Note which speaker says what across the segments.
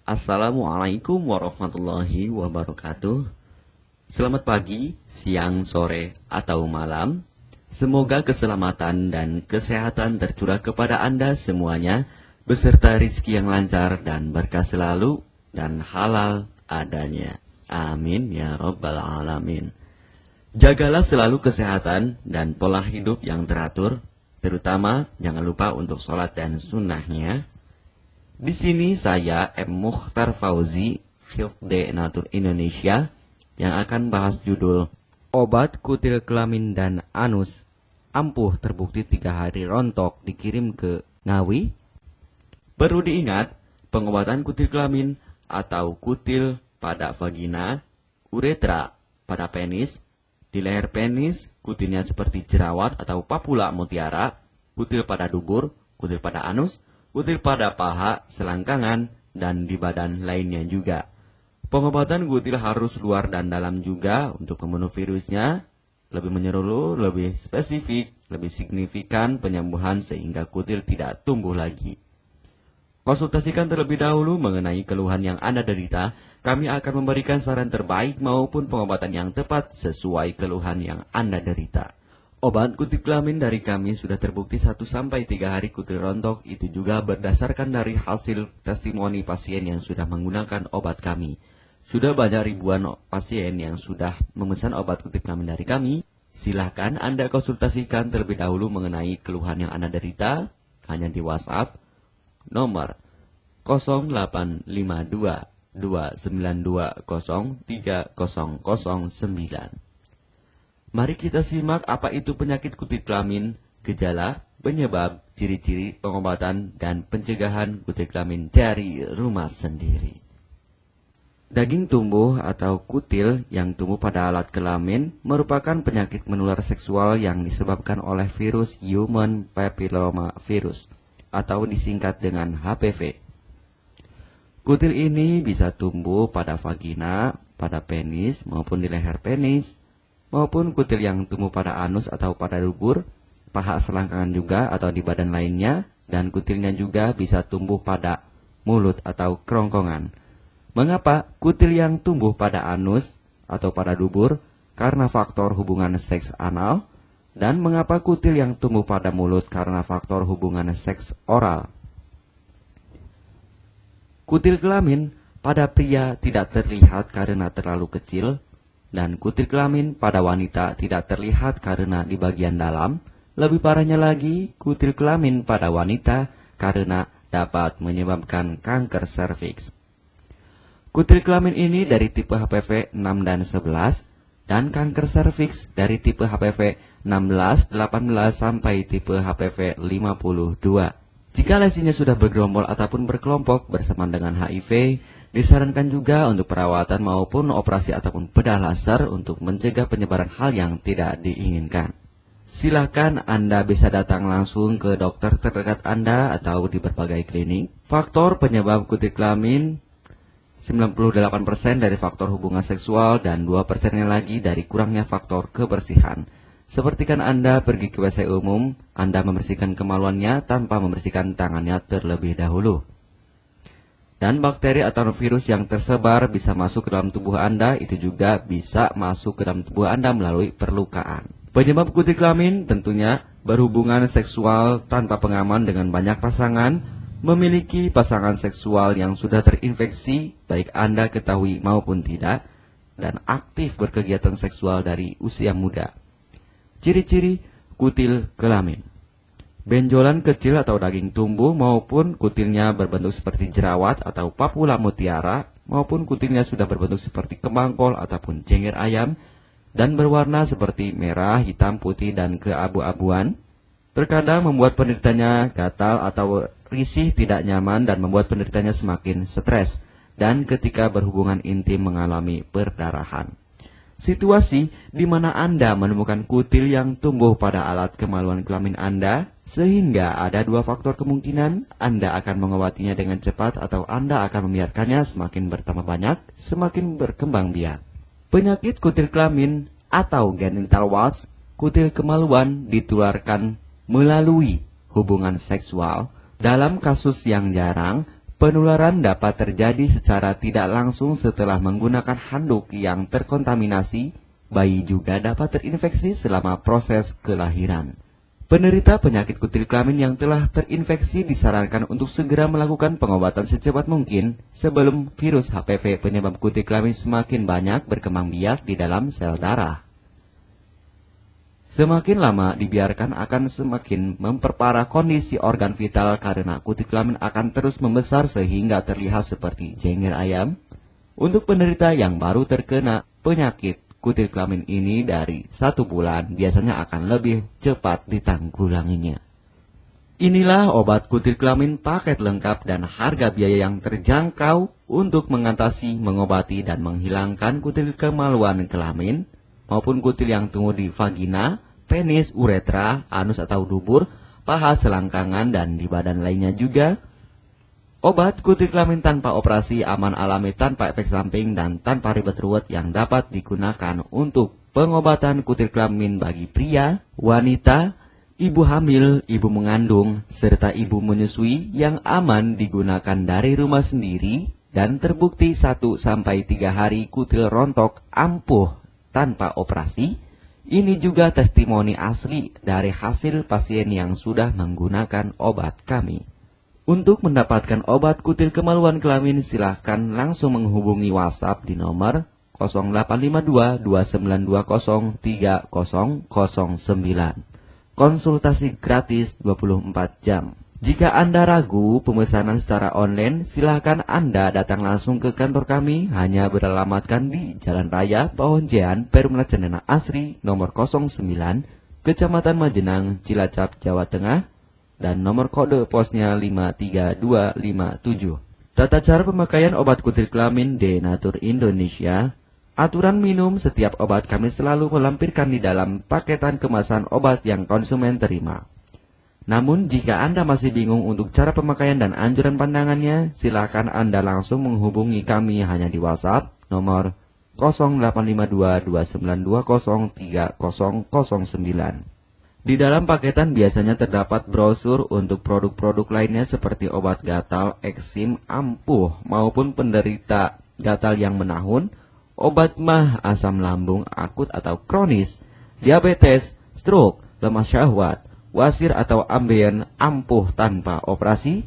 Speaker 1: Assalamualaikum warahmatullahi wabarakatuh. Selamat pagi, siang, sore, atau malam. Semoga keselamatan dan kesehatan tercurah kepada Anda semuanya, beserta rizki yang lancar dan berkah selalu dan halal adanya. Amin ya rabbal alamin. Jagalah selalu kesehatan dan pola hidup yang teratur, terutama jangan lupa untuk sholat dan sunnahnya. Di sini saya M. Mukhtar Fauzi, Hifdz Natur Indonesia, yang akan bahas judul Obat Kutil Kelamin dan Anus ampuh terbukti 3 hari rontok dikirim ke Ngawi. Perlu diingat, pengobatan kutil kelamin atau kutil pada vagina, uretra pada penis, di leher penis, kutilnya seperti jerawat atau papula mutiara, kutil pada dubur, kutil pada anus, kutil pada paha, selangkangan, dan di badan lainnya juga. Pengobatan kutil harus luar dan dalam juga untuk membunuh virusnya, lebih menyeluruh, lebih spesifik, lebih signifikan penyembuhan sehingga kutil tidak tumbuh lagi. Konsultasikan terlebih dahulu mengenai keluhan yang Anda derita, kami akan memberikan saran terbaik maupun pengobatan yang tepat sesuai keluhan yang Anda derita. Obat kutil kelamin dari kami sudah terbukti 1-3 hari kutil rontok, itu juga berdasarkan dari hasil testimoni pasien yang sudah menggunakan obat kami. Sudah banyak ribuan pasien yang sudah memesan obat kutil kelamin dari kami. Silahkan Anda konsultasikan terlebih dahulu mengenai keluhan yang Anda derita, hanya di WhatsApp nomor 0852 292 03009. Mari kita simak apa itu penyakit kutil kelamin, gejala, penyebab, ciri-ciri, pengobatan, dan pencegahan kutil kelamin dari rumah sendiri. Daging tumbuh atau kutil yang tumbuh pada alat kelamin merupakan penyakit menular seksual yang disebabkan oleh virus Human Papilloma Virus atau disingkat dengan HPV. Kutil ini bisa tumbuh pada vagina, pada penis maupun di leher penis, maupun kutil yang tumbuh pada anus atau pada dubur, paha selangkangan juga atau di badan lainnya, dan kutilnya juga bisa tumbuh pada mulut atau kerongkongan. Mengapa kutil yang tumbuh pada anus atau pada dubur? Karena faktor hubungan seks anal. Dan mengapa kutil yang tumbuh pada mulut? Karena faktor hubungan seks oral. Kutil kelamin pada pria tidak terlihat karena terlalu kecil, dan kutil kelamin pada wanita tidak terlihat karena di bagian dalam. Lebih parahnya lagi, kutil kelamin pada wanita karena dapat menyebabkan kanker serviks. Kutil kelamin ini dari tipe HPV 6 dan 11, dan kanker serviks dari tipe HPV 16, 18 sampai tipe HPV 52. Jika lesinya sudah bergerombol ataupun berkelompok bersama dengan HIV, disarankan juga untuk perawatan maupun operasi ataupun bedah laser untuk mencegah penyebaran hal yang tidak diinginkan. Silakan Anda bisa datang langsung ke dokter terdekat Anda atau di berbagai klinik. Faktor penyebab kutil kelamin 98% dari faktor hubungan seksual dan 2%-nya lagi dari kurangnya faktor kebersihan. Sepertikan Anda pergi ke WC umum, Anda membersihkan kemaluannya tanpa membersihkan tangannya terlebih dahulu. Dan bakteri atau virus yang tersebar bisa masuk ke dalam tubuh Anda, itu juga bisa masuk ke dalam tubuh Anda melalui perlukaan. Penyebab kutil kelamin tentunya berhubungan seksual tanpa pengaman dengan banyak pasangan, memiliki pasangan seksual yang sudah terinfeksi, baik Anda ketahui maupun tidak, dan aktif berkegiatan seksual dari usia muda. Ciri-ciri kutil kelamin: benjolan kecil atau daging tumbuh maupun kutilnya berbentuk seperti jerawat atau papula mutiara, maupun kutilnya sudah berbentuk seperti kembang kol ataupun cengir ayam, dan berwarna seperti merah, hitam, putih, dan keabu-abuan. Terkadang membuat penderitanya gatal atau risih, tidak nyaman, dan membuat penderitanya semakin stres, dan ketika berhubungan intim mengalami perdarahan. Situasi di mana Anda menemukan kutil yang tumbuh pada alat kemaluan kelamin Anda, sehingga ada 2 faktor kemungkinan: Anda akan mengobatinya dengan cepat atau Anda akan membiarkannya semakin bertambah banyak, semakin berkembang biak. Penyakit kutil kelamin atau genital warts, kutil kemaluan, ditularkan melalui hubungan seksual. Dalam kasus yang jarang, Penularan dapat terjadi secara tidak langsung setelah menggunakan handuk yang terkontaminasi. Bayi juga dapat terinfeksi selama proses kelahiran. Penderita penyakit kutil kelamin yang telah terinfeksi disarankan untuk segera melakukan pengobatan secepat mungkin sebelum virus HPV penyebab kutil kelamin semakin banyak berkembang biak di dalam sel darah. Semakin lama dibiarkan akan semakin memperparah kondisi organ vital karena kutil kelamin akan terus membesar sehingga terlihat seperti jengger ayam. Untuk penderita yang baru terkena penyakit kutil kelamin ini dari 1 bulan biasanya akan lebih cepat ditanggulanginya. Inilah obat kutil kelamin paket lengkap dan harga biaya yang terjangkau untuk mengatasi, mengobati, dan menghilangkan kutil kemaluan kelamin maupun kutil yang tumbuh di vagina, penis, uretra, anus atau dubur, paha, selangkangan, dan di badan lainnya juga. Obat kutil kelamin tanpa operasi, aman alami, tanpa efek samping, dan tanpa ribet ruwet yang dapat digunakan untuk pengobatan kutil kelamin bagi pria, wanita, ibu hamil, ibu mengandung, serta ibu menyusui yang aman digunakan dari rumah sendiri dan terbukti 1-3 hari kutil rontok ampuh tanpa operasi. Ini juga testimoni asli dari hasil pasien yang sudah menggunakan obat kami. Untuk mendapatkan obat kutil kemaluan kelamin silahkan langsung menghubungi WhatsApp di nomor 0852 2920 3009. Konsultasi gratis 24 jam. Jika Anda ragu pemesanan secara online, silakan Anda datang langsung ke kantor kami, hanya beralamatkan di Jalan Raya Pahonjean, Perumna Cendana Asri, nomor 09, Kecamatan Majenang, Cilacap, Jawa Tengah, dan nomor kode posnya 53257. Tata cara pemakaian obat kutil kelamin Denatur Indonesia. Aturan minum setiap obat kami selalu melampirkan di dalam paketan kemasan obat yang konsumen terima. Namun, jika Anda masih bingung untuk cara pemakaian dan anjuran pandangannya, silakan Anda langsung menghubungi kami hanya di WhatsApp nomor 0852 2920 3009. Di dalam paketan biasanya terdapat brosur untuk produk-produk lainnya seperti obat gatal, eksim, ampuh, maupun penderita gatal yang menahun, obat mah, asam lambung akut atau kronis, diabetes, stroke, lemah syahwat, wasir atau ambien ampuh tanpa operasi,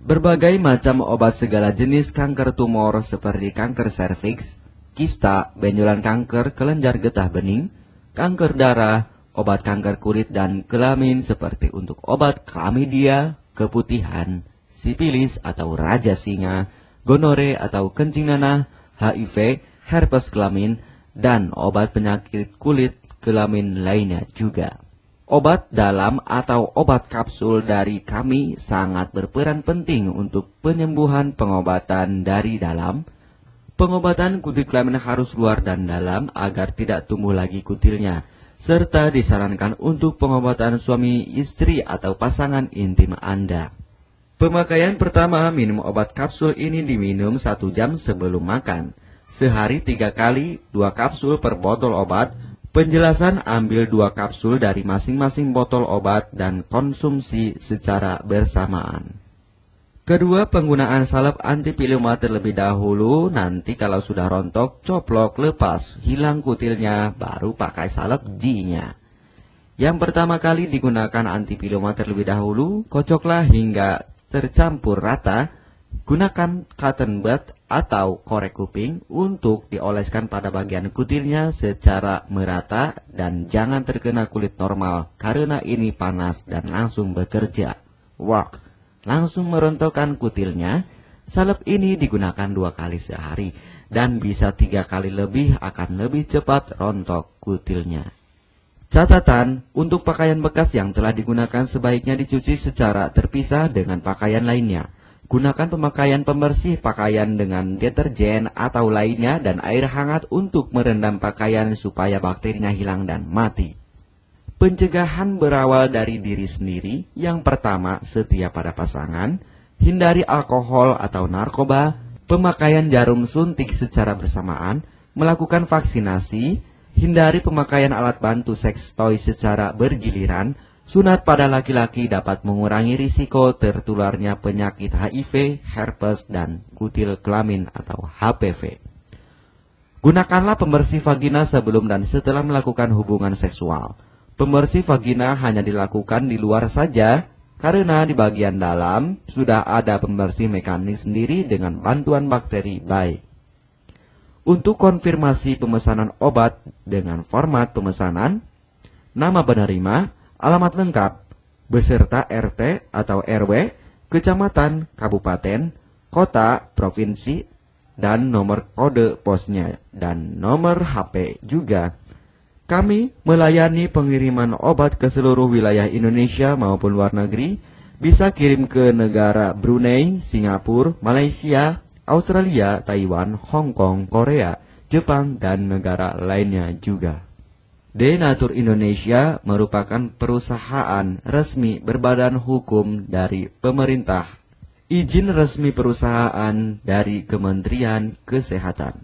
Speaker 1: berbagai macam obat segala jenis kanker tumor seperti kanker serviks, kista, benjolan kanker, kelenjar getah bening, kanker darah, obat kanker kulit dan kelamin seperti untuk obat klamidia, keputihan, sipilis atau raja singa, gonore atau kencing nanah, HIV, herpes kelamin, dan obat penyakit kulit kelamin lainnya juga. Obat dalam atau obat kapsul dari kami sangat berperan penting untuk penyembuhan pengobatan dari dalam. Pengobatan kutil kelamin harus luar dan dalam agar tidak tumbuh lagi kutilnya, serta disarankan untuk pengobatan suami istri atau pasangan intim Anda. Pemakaian pertama, minum obat kapsul ini diminum 1 jam sebelum makan. Sehari 3 kali, 2 kapsul per botol obat. Penjelasan, ambil 2 kapsul dari masing-masing botol obat dan konsumsi secara bersamaan. Kedua, penggunaan salep antipiluma terlebih dahulu, nanti kalau sudah rontok, coplok, lepas, hilang kutilnya, baru pakai salep G-nya. Yang pertama kali digunakan antipiluma terlebih dahulu, kocoklah hingga tercampur rata. Gunakan cotton bud atau korek kuping untuk dioleskan pada bagian kutilnya secara merata dan jangan terkena kulit normal karena ini panas dan langsung bekerja. Work, langsung merontokkan kutilnya. Salep ini digunakan 2 kali sehari dan bisa 3 kali lebih akan lebih cepat rontok kutilnya. Catatan, untuk pakaian bekas yang telah digunakan sebaiknya dicuci secara terpisah dengan pakaian lainnya. Gunakan pemakaian pembersih pakaian dengan deterjen atau lainnya dan air hangat untuk merendam pakaian supaya bakterinya hilang dan mati. Pencegahan berawal dari diri sendiri. Yang pertama, setia pada pasangan, hindari alkohol atau narkoba, pemakaian jarum suntik secara bersamaan, melakukan vaksinasi, hindari pemakaian alat bantu seks toy secara bergiliran, Sunat pada laki-laki dapat mengurangi risiko tertularnya penyakit HIV, herpes, dan kutil kelamin atau HPV. Gunakanlah pembersih vagina sebelum dan setelah melakukan hubungan seksual. Pembersih vagina hanya dilakukan di luar saja, karena di bagian dalam sudah ada pembersih mekanik sendiri dengan bantuan bakteri baik. Untuk konfirmasi pemesanan obat dengan format pemesanan, nama penerima, alamat lengkap, beserta RT atau RW, kecamatan, kabupaten, kota, provinsi, dan nomor kode posnya, dan nomor HP juga. Kami melayani pengiriman obat ke seluruh wilayah Indonesia maupun luar negeri, bisa kirim ke negara Brunei, Singapura, Malaysia, Australia, Taiwan, Hong Kong, Korea, Jepang, dan negara lainnya juga. Denatur Indonesia merupakan perusahaan resmi berbadan hukum dari pemerintah. Izin resmi perusahaan dari Kementerian Kesehatan,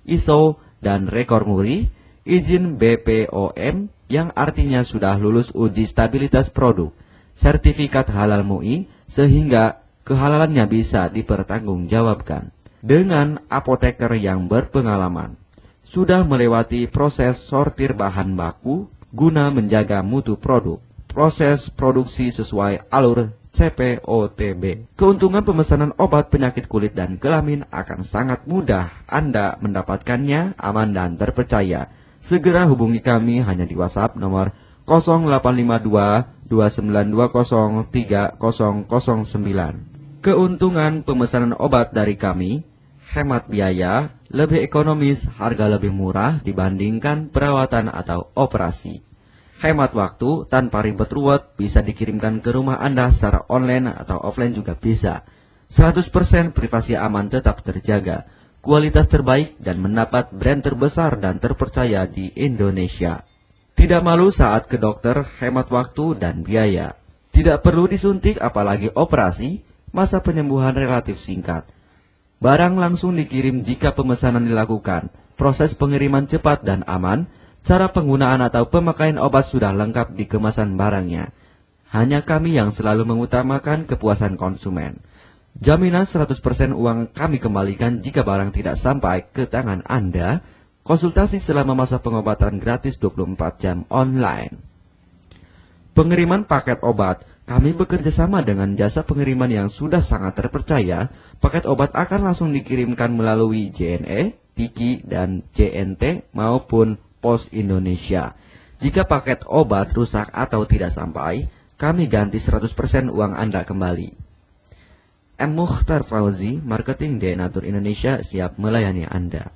Speaker 1: ISO dan rekor muri, izin BPOM yang artinya sudah lulus uji stabilitas produk, sertifikat halal MUI sehingga kehalalannya bisa dipertanggungjawabkan, dengan apoteker yang berpengalaman, sudah melewati proses sortir bahan baku guna menjaga mutu produk, proses produksi sesuai alur CPOTB. Keuntungan pemesanan obat penyakit kulit dan kelamin akan sangat mudah. Anda mendapatkannya aman dan terpercaya. Segera hubungi kami hanya di WhatsApp nomor 0852 2920 3009. Keuntungan pemesanan obat dari kami, hemat biaya, lebih ekonomis, harga lebih murah dibandingkan perawatan atau operasi. Hemat waktu tanpa ribet ruwet, bisa dikirimkan ke rumah Anda secara online atau offline juga bisa. 100% privasi aman tetap terjaga, kualitas terbaik dan mendapat brand terbesar dan terpercaya di Indonesia. Tidak malu saat ke dokter, hemat waktu dan biaya. Tidak perlu disuntik apalagi operasi, masa penyembuhan relatif singkat. Barang langsung dikirim jika pemesanan dilakukan, proses pengiriman cepat dan aman. Cara penggunaan atau pemakaian obat sudah lengkap di kemasan barangnya. Hanya kami yang selalu mengutamakan kepuasan konsumen. Jaminan 100% uang kami kembalikan jika barang tidak sampai ke tangan Anda. Konsultasi selama masa pengobatan gratis 24 jam online. Pengiriman paket obat. Kami bekerja sama dengan jasa pengiriman yang sudah sangat terpercaya. Paket obat akan langsung dikirimkan melalui JNE, Tiki, dan JNT maupun Pos Indonesia. Jika paket obat rusak atau tidak sampai, kami ganti 100% uang Anda kembali. M. Mukhtar Fauzi, Marketing Denatur Indonesia, siap melayani Anda.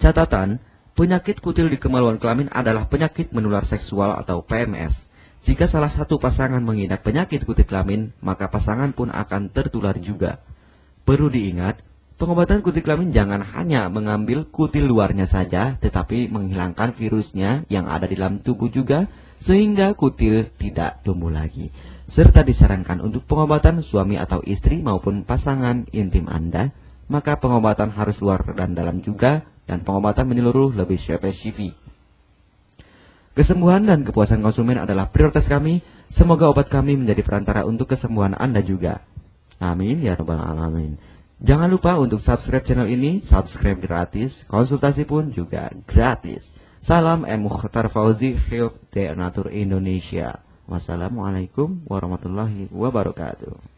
Speaker 1: Catatan, penyakit kutil di kemaluan kelamin adalah penyakit menular seksual atau PMS. Jika salah satu pasangan mengidap penyakit kutil kelamin, maka pasangan pun akan tertular juga. Perlu diingat, pengobatan kutil kelamin jangan hanya mengambil kutil luarnya saja, tetapi menghilangkan virusnya yang ada di dalam tubuh juga, sehingga kutil tidak tumbuh lagi. Serta disarankan untuk pengobatan suami atau istri maupun pasangan intim Anda, maka pengobatan harus luar dan dalam juga, dan pengobatan menyeluruh lebih spesifik. Kesembuhan dan kepuasan konsumen adalah prioritas kami. Semoga obat kami menjadi perantara untuk kesembuhan Anda juga. Amin ya rabbal alamin. Jangan lupa untuk subscribe channel ini, subscribe gratis, konsultasi pun juga gratis. Salam M. Mukhtar Fauzi, Health Denatur Indonesia. Wassalamualaikum warahmatullahi wabarakatuh.